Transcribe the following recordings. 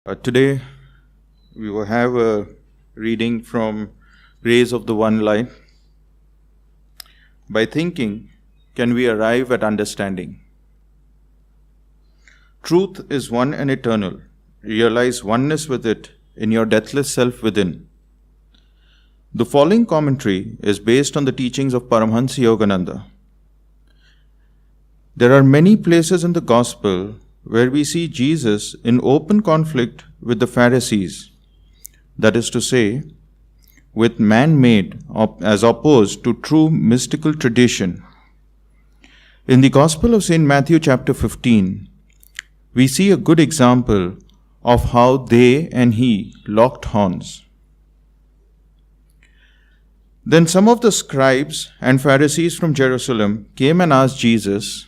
Today we will have a reading from Rays of the One Light. By thinking, can we arrive at understanding? Truth is one and eternal. Realize oneness with it in your deathless self within. The following commentary is based on the teachings of Paramhansa Yogananda. There are many places in the Gospel where we see Jesus in open conflict with the Pharisees, that is to say, with man-made as opposed to true mystical tradition. In the Gospel of St. Matthew chapter 15, we see a good example of how they and he locked horns. Then some of the scribes and Pharisees from Jerusalem came and asked Jesus,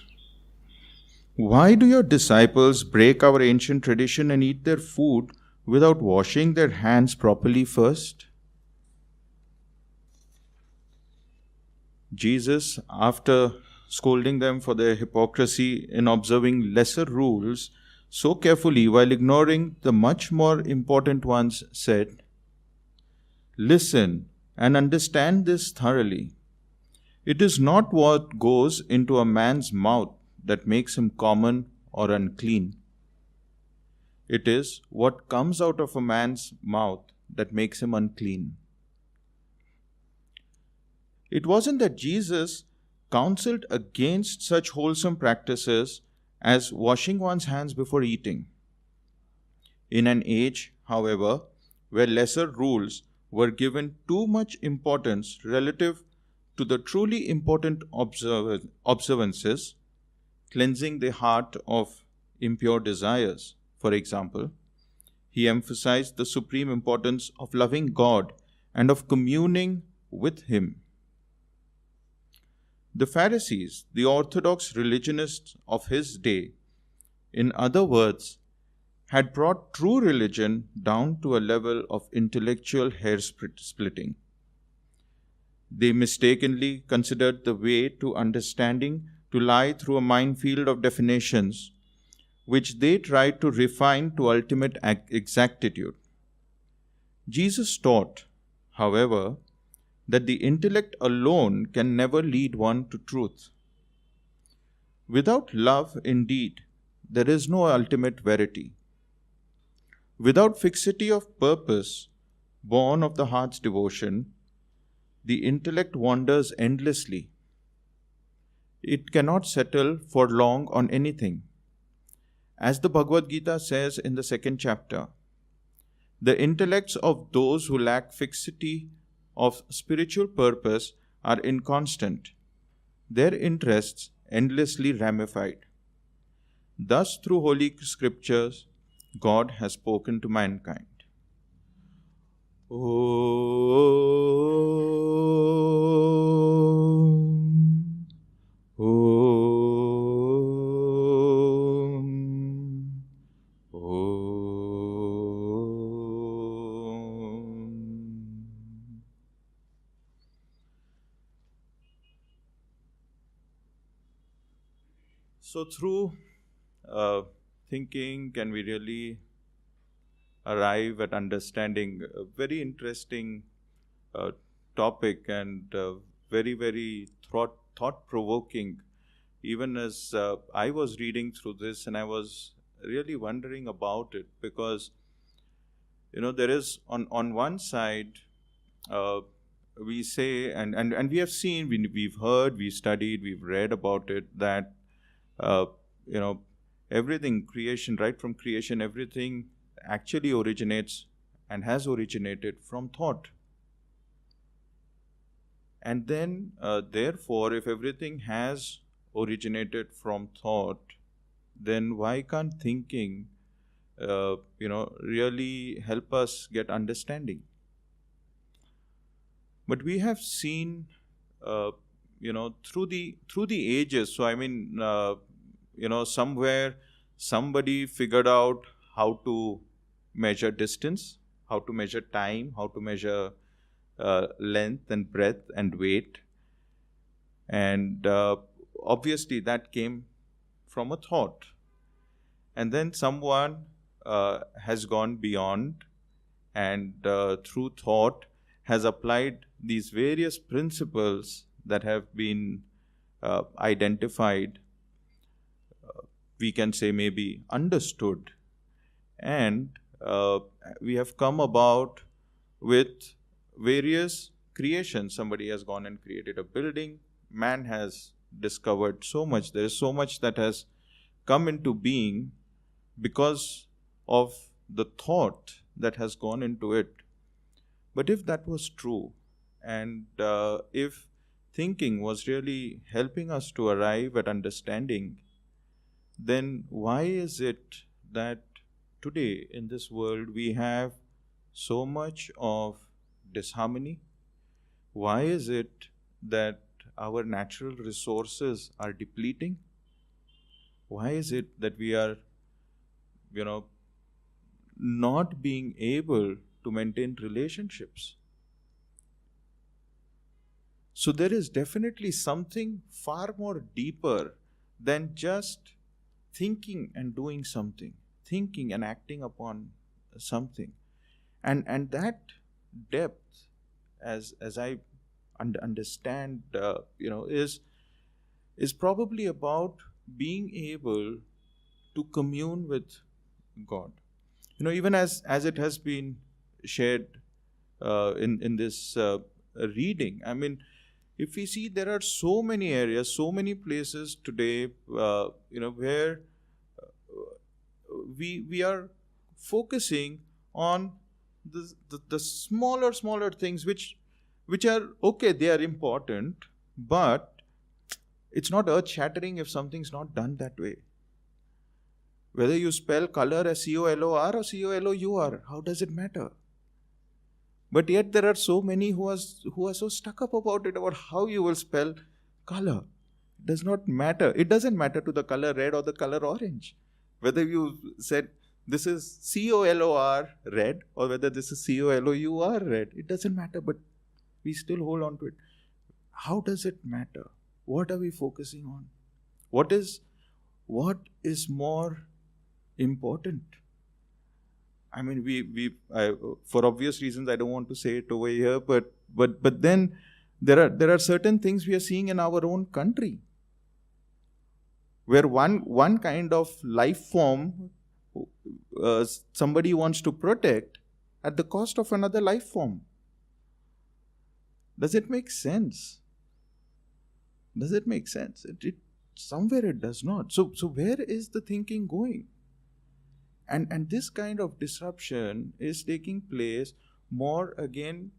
"Why do your disciples break our ancient tradition and eat their food without washing their hands properly first?" Jesus, after scolding them for their hypocrisy in observing lesser rules so carefully while ignoring the much more important ones, said, "Listen and understand this thoroughly. It is not what goes into a man's mouth that makes him common or unclean. It is what comes out of a man's mouth that makes him unclean." It wasn't that Jesus counseled against such wholesome practices as washing one's hands before eating. In an age, however, where lesser rules were given too much importance relative to the truly important observances, cleansing the heart of impure desires, for example, he emphasized the supreme importance of loving God and of communing with Him. The Pharisees, the orthodox religionists of his day, in other words, had brought true religion down to a level of intellectual hair-splitting. They mistakenly considered the way to understanding to lie through a minefield of definitions, which they tried to refine to ultimate exactitude. Jesus taught, however, that the intellect alone can never lead one to truth. Without love, indeed, there is no ultimate verity. Without fixity of purpose, born of the heart's devotion, the intellect wanders endlessly. It cannot settle for long on anything. As the Bhagavad Gita says in the 2nd chapter, the intellects of those who lack fixity of spiritual purpose are inconstant, their interests endlessly ramified. Thus, through holy scriptures, God has spoken to mankind. Om, Om, Om. So through thinking, can we really arrive at understanding? A very interesting topic and very, very thought-provoking. Even as I was reading through this, and I was really wondering about it, because there is on one side we say, and we have seen, we've heard, we've studied, we've read about it, that everything, creation, right from creation, everything actually originates and has originated from thought. And then, therefore, if everything has originated from thought, then why can't thinking, really help us get understanding? But we have seen, through the ages. So I mean, somewhere somebody figured out how to measure distance, how to measure time, how to measure length and breadth and weight. And obviously that came from a thought. And then someone has gone beyond, and through thought has applied these various principles that have been identified, we can say maybe understood, and we have come about with various creations. Somebody has gone and created a building. Man has discovered so much. There is so much that has come into being because of the thought that has gone into it. But if that was true, and if thinking was really helping us to arrive at understanding, then why is it that today in this world we have so much of disharmony? Why is it that our natural resources are depleting? Why is it that we are, you know, not being able to maintain relationships? So there is definitely something far more deeper than just thinking and doing something, thinking and acting upon something. And that depth, as I understand, is probably about being able to commune with God. Even as it has been shared in this reading. I mean, if we see, there are so many areas, so many places today, where we are focusing on the smaller things, which are okay, they are important, but it's not earth shattering if something's not done that way. Whether you spell color as COLOR or COLOUR, how does it matter? But yet there are so many who are so stuck up about it, about how you will spell color. It does not matter. It doesn't matter to the color red or the color orange. Whether you said this is COLOR red or whether this is COLOUR red, it doesn't matter, but we still hold on to it. How does it matter? What are we focusing on? What is more important? I mean, for obvious reasons, I don't want to say it over here, but then there are certain things we are seeing in our own country, where one kind of life form somebody wants to protect at the cost of another life form. Does it make sense? Does it make sense? Somewhere it does not. So where is the thinking going? And this kind of disruption is taking place more again,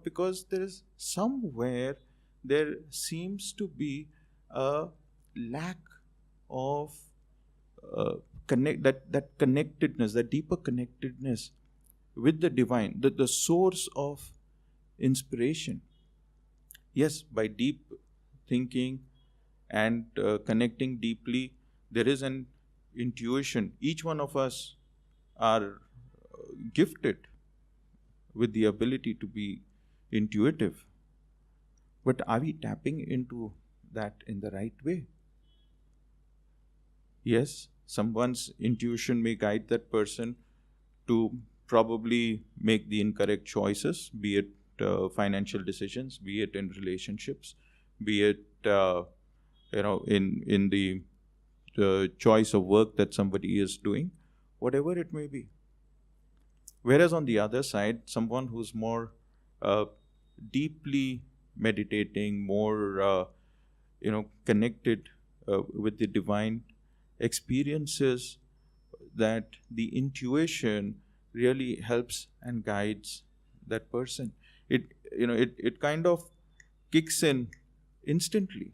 because there is somewhere there seems to be a lack of that connectedness, that deeper connectedness with the divine, the source of inspiration. Yes, by deep thinking and connecting deeply, there is an intuition. Each one of us are gifted with the ability to be intuitive. But are we tapping into that in the right way? Yes, someone's intuition may guide that person to probably make the incorrect choices, be it financial decisions, be it in relationships, be it in the choice of work that somebody is doing, whatever it may be. Whereas on the other side, someone who's more deeply meditating, more connected with the divine, experiences that the intuition really helps and guides that person. It kind of kicks in instantly.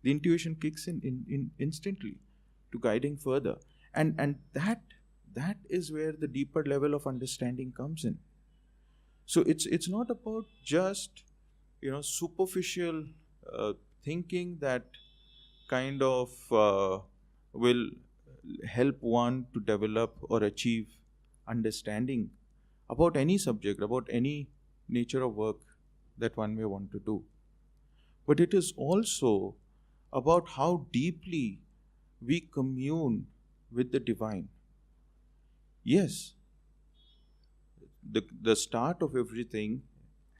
The intuition kicks in instantly to guiding further, and that is where the deeper level of understanding comes in. So it's not about just superficial thinking that kind of will help one to develop or achieve understanding about any subject, about any nature of work that one may want to do. But it is also about how deeply we commune with the divine. Yes, the start of everything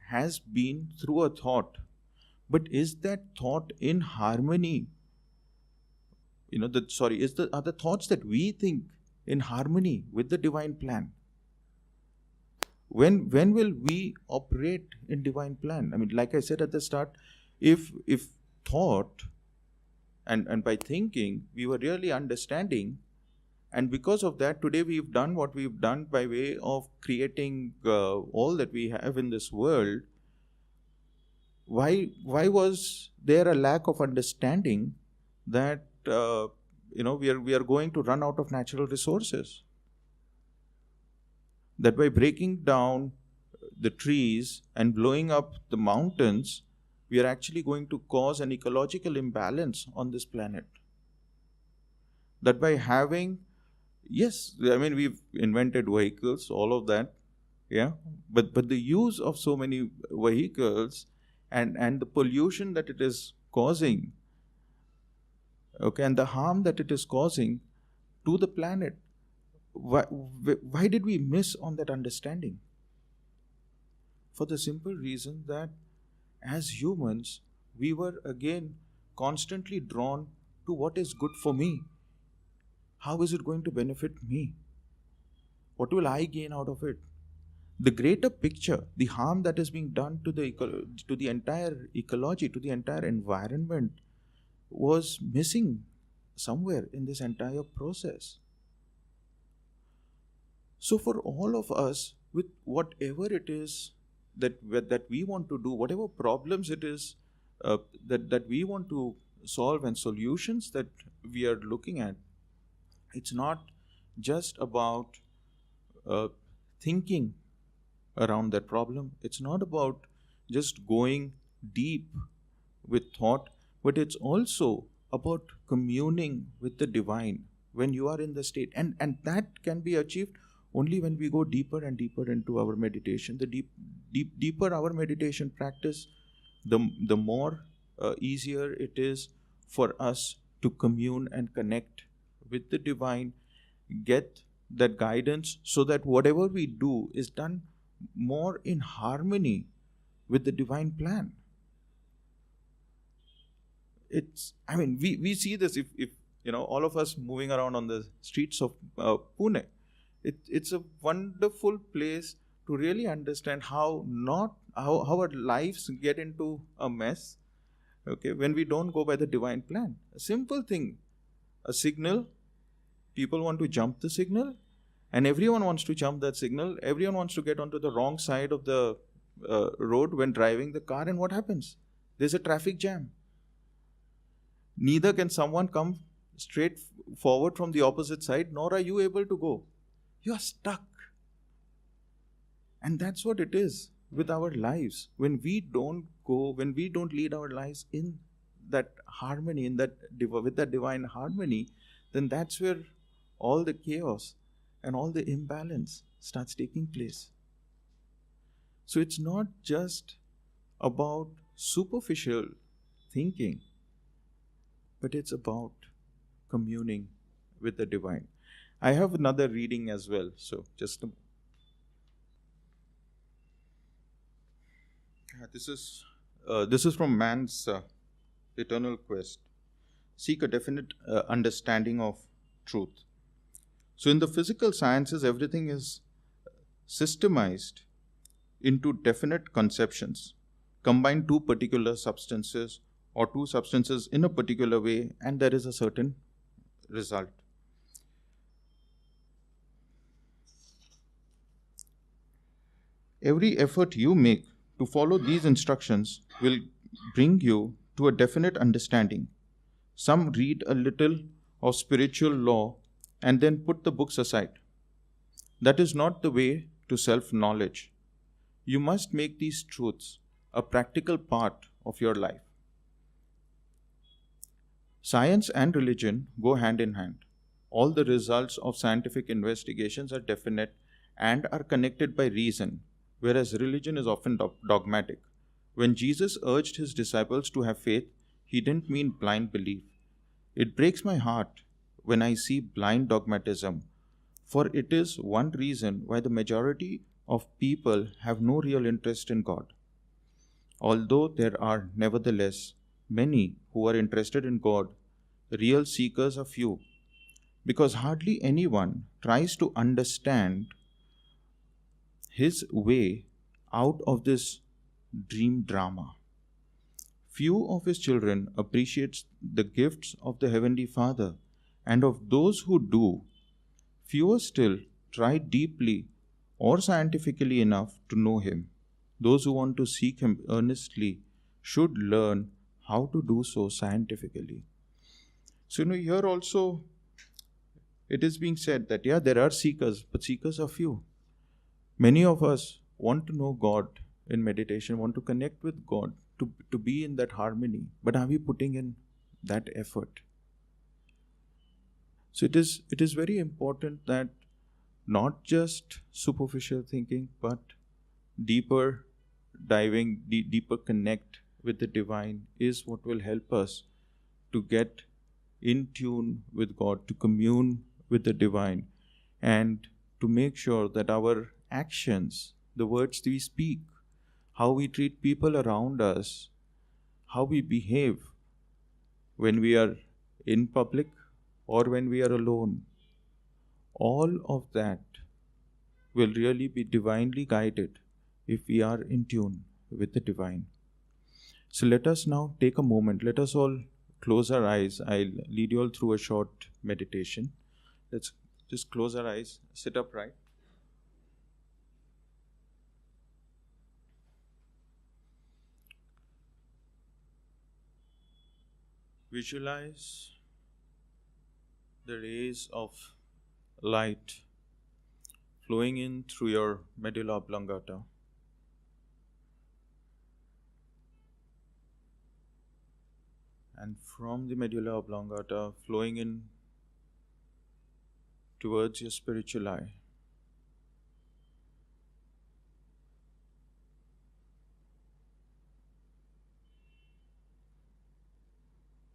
has been through a thought. But is that thought in harmony? Are the thoughts that we think in harmony with the divine plan? When will we operate in divine plan? I mean, like I said at the start, if thought and by thinking we were really understanding, and because of that today we've done what we've done by way of creating all that we have in this world. Why was there a lack of understanding that we are going to run out of natural resources? That by breaking down the trees and blowing up the mountains, we are actually going to cause an ecological imbalance on this planet. That by having, yes, I mean, we've invented vehicles, all of that, yeah, but the use of so many vehicles and the pollution that it is causing, okay, and the harm that it is causing to the planet, why did we miss on that understanding? For the simple reason that as humans, we were again constantly drawn to what is good for me. How is it going to benefit me? What will I gain out of it? The greater picture, the harm that is being done to the entire ecology, to the entire environment, was missing somewhere in this entire process. So for all of us, with whatever it is that we want to do, whatever problems it is that we want to solve and solutions that we are looking at, it's not just about thinking around that problem. It's not about just going deep with thought, but it's also about communing with the divine when you are in the state. And that can be achieved only when we go deeper and deeper into our meditation. The deeper our meditation practice, the more easier it is for us to commune and connect with the divine, get that guidance, so that whatever we do is done more in harmony with the divine plan. We see this if all of us moving around on the streets of Pune. It's a wonderful place to really understand how our lives get into a mess, okay, when we don't go by the divine plan. A simple thing, a signal, people want to jump the signal, and everyone wants to jump that signal. Everyone wants to get onto the wrong side of the road when driving the car, and what happens? There's a traffic jam. Neither can someone come straight forward from the opposite side, nor are you able to go. You are stuck. And that's what it is with our lives. When we don't lead our lives in that harmony, with that divine harmony, then that's where all the chaos and all the imbalance starts taking place. So it's not just about superficial thinking, but it's about communing with the divine. I have another reading as well, so this is from Man's Eternal Quest. Seek a definite understanding of truth. So in the physical sciences, everything is systemized into definite conceptions. Combine two particular substances or two substances in a particular way, and there is a certain result. Every effort you make to follow these instructions will bring you to a definite understanding. Some read a little of spiritual law and then put the books aside. That is not the way to self-knowledge. You must make these truths a practical part of your life. Science and religion go hand in hand. All the results of scientific investigations are definite and are connected by reason, whereas religion is often dogmatic. When Jesus urged his disciples to have faith, he didn't mean blind belief. It breaks my heart when I see blind dogmatism For it is one reason why the majority of people have no real interest in God. Although there are nevertheless many who are interested in God, real seekers are few, because hardly anyone tries to understand his way out of this dream drama. Few of his children appreciate the gifts of the Heavenly Father, and of those who do, fewer still try deeply or scientifically enough to know him. Those who want to seek him earnestly should learn how to do so scientifically. So, here also it is being said that, yeah, there are seekers, but seekers are few. Many of us want to know God in meditation, want to connect with God, to be in that harmony. But are we putting in that effort? So it is very important that not just superficial thinking, but deeper diving, deeper connect with the divine is what will help us to get in tune with God, to commune with the divine, and to make sure that our actions, the words we speak, how we treat people around us, how we behave when we are in public or when we are alone, all of that will really be divinely guided if we are in tune with the divine. So let us now take a moment. Let us all close our eyes. I'll lead you all through a short meditation. Let's just close our eyes, sit upright. Visualize the rays of light flowing in through your medulla oblongata. And from the medulla oblongata flowing in towards your spiritual eye.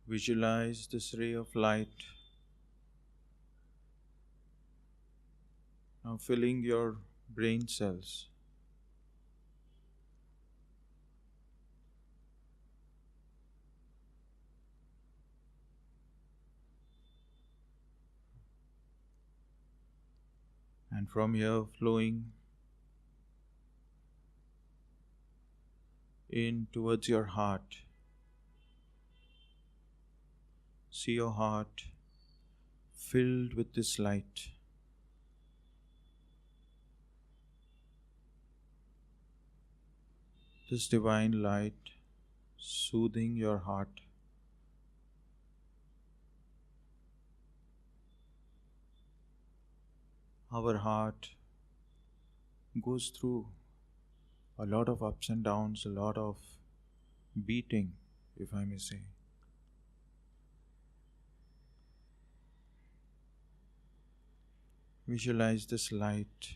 Visualize this ray of light now filling your brain cells. And from here flowing in towards your heart. See your heart filled with this light. This divine light soothing your heart. Our heart goes through a lot of ups and downs, a lot of beating, if I may say. Visualize this light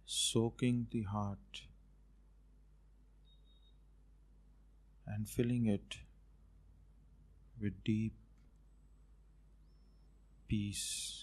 soaking the heart and filling it with deep peace.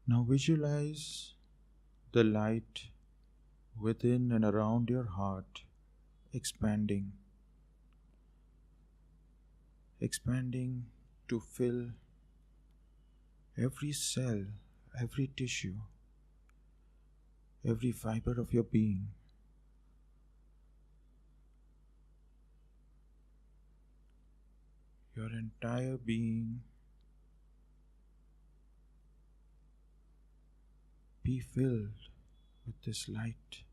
Now visualize the light within and around your heart expanding to fill every cell, every tissue, every fiber of your being. Your entire being be filled with this light.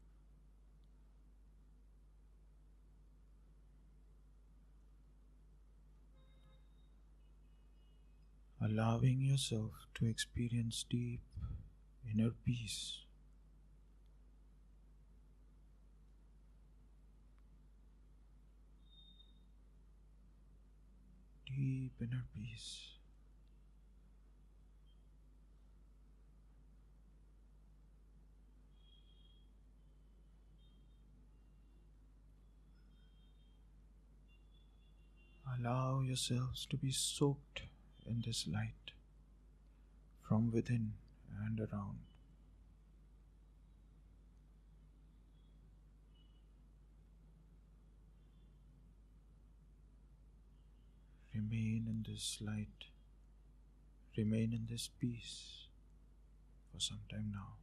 Allowing yourself to experience deep inner peace. deep inner peace. Allow yourselves to be soaked in this light from within and around. Remain in this light, remain in this peace for some time now.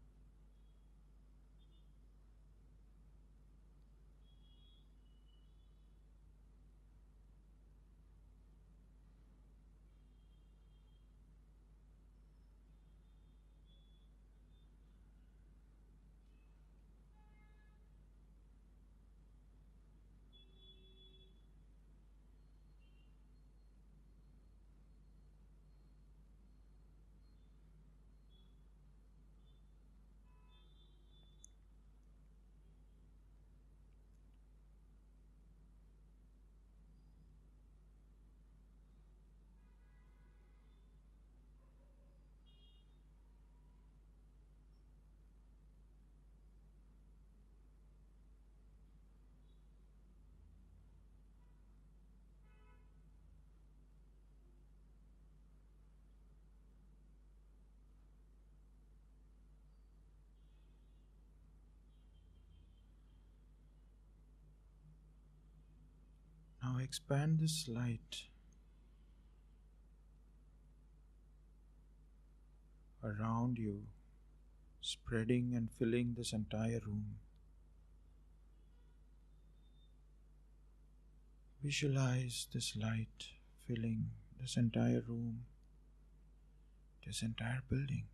Now expand this light around you, spreading and filling this entire room. Visualize this light filling this entire room, this entire building.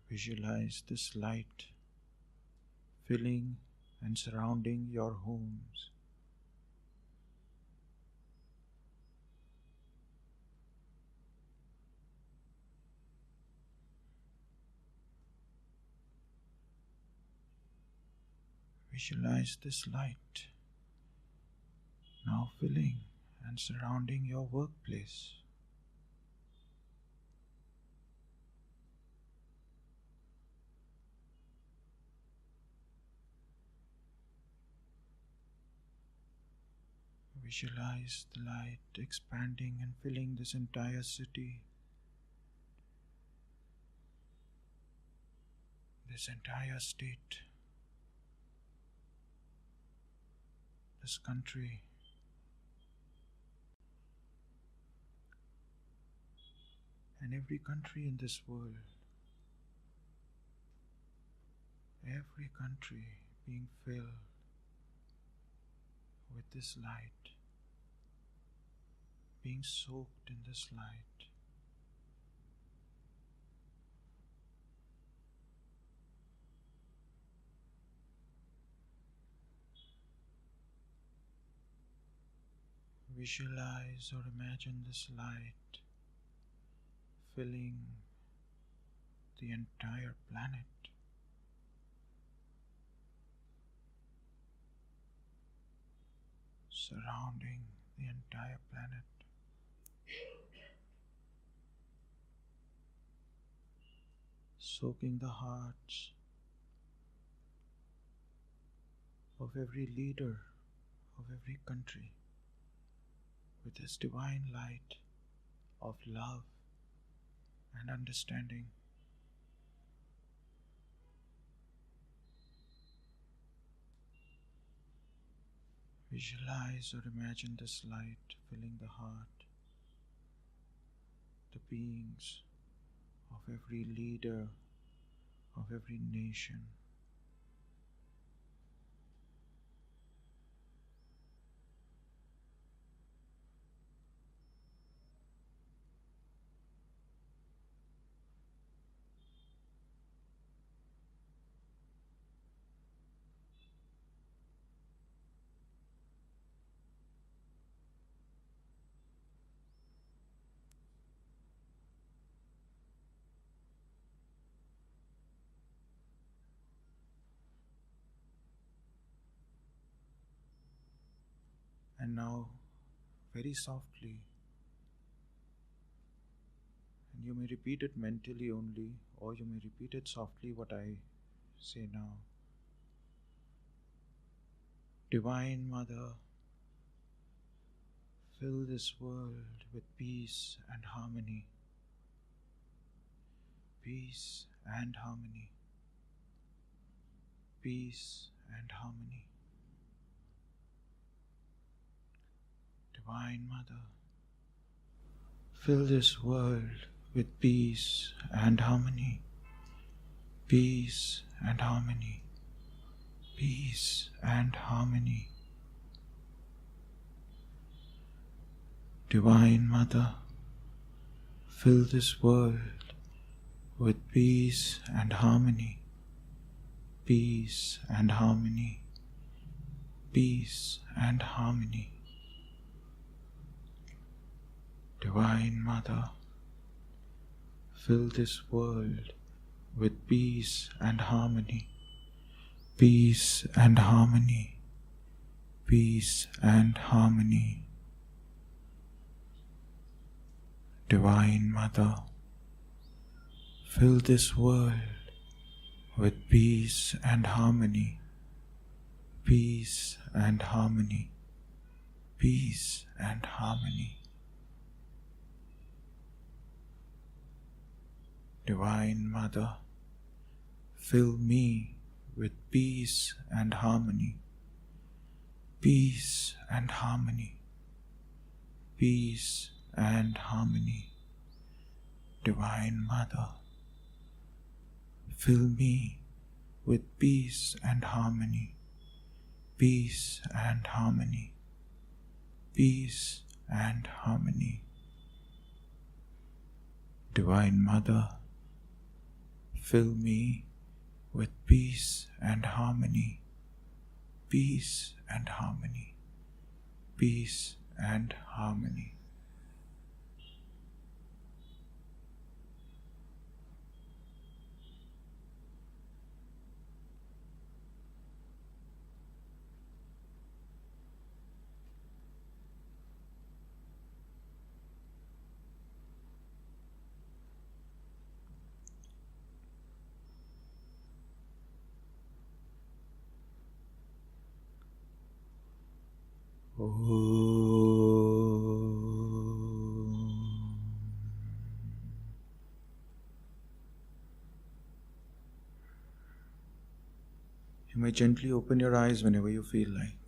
Visualize this light filling and surrounding your homes. Visualize this light now filling and surrounding your workplace. Visualize the light expanding and filling this entire city, this entire state, this country, and every country in this world. Every country being filled with this light, being soaked in this light. Visualize or imagine this light filling the entire planet, surrounding the entire planet. Soaking the hearts of every leader of every country with this divine light of love and understanding. Visualize or imagine this light filling the heart, the beings of every leader of every nation. And now, very softly, and you may repeat it mentally only, or you may repeat it softly what I say now. Divine Mother, fill this world with peace and harmony. Peace and harmony. Peace and harmony. Divine Mother, fill this world with peace and harmony. Peace and harmony. Peace and harmony. Divine Mother, fill this world with peace and harmony. Peace and harmony. Peace and harmony. Divine Mother, fill this world with peace and harmony. Peace and harmony. Peace and harmony. Divine Mother, fill this world with peace and harmony. Peace and harmony. Peace and harmony. Divine Mother, fill me with peace and harmony. Peace and harmony. Peace and harmony. Divine Mother, fill me with peace and harmony. Peace and harmony. Peace and harmony. Divine Mother, fill me with peace and harmony. Peace and harmony. Peace and harmony. You may gently open your eyes whenever you feel like.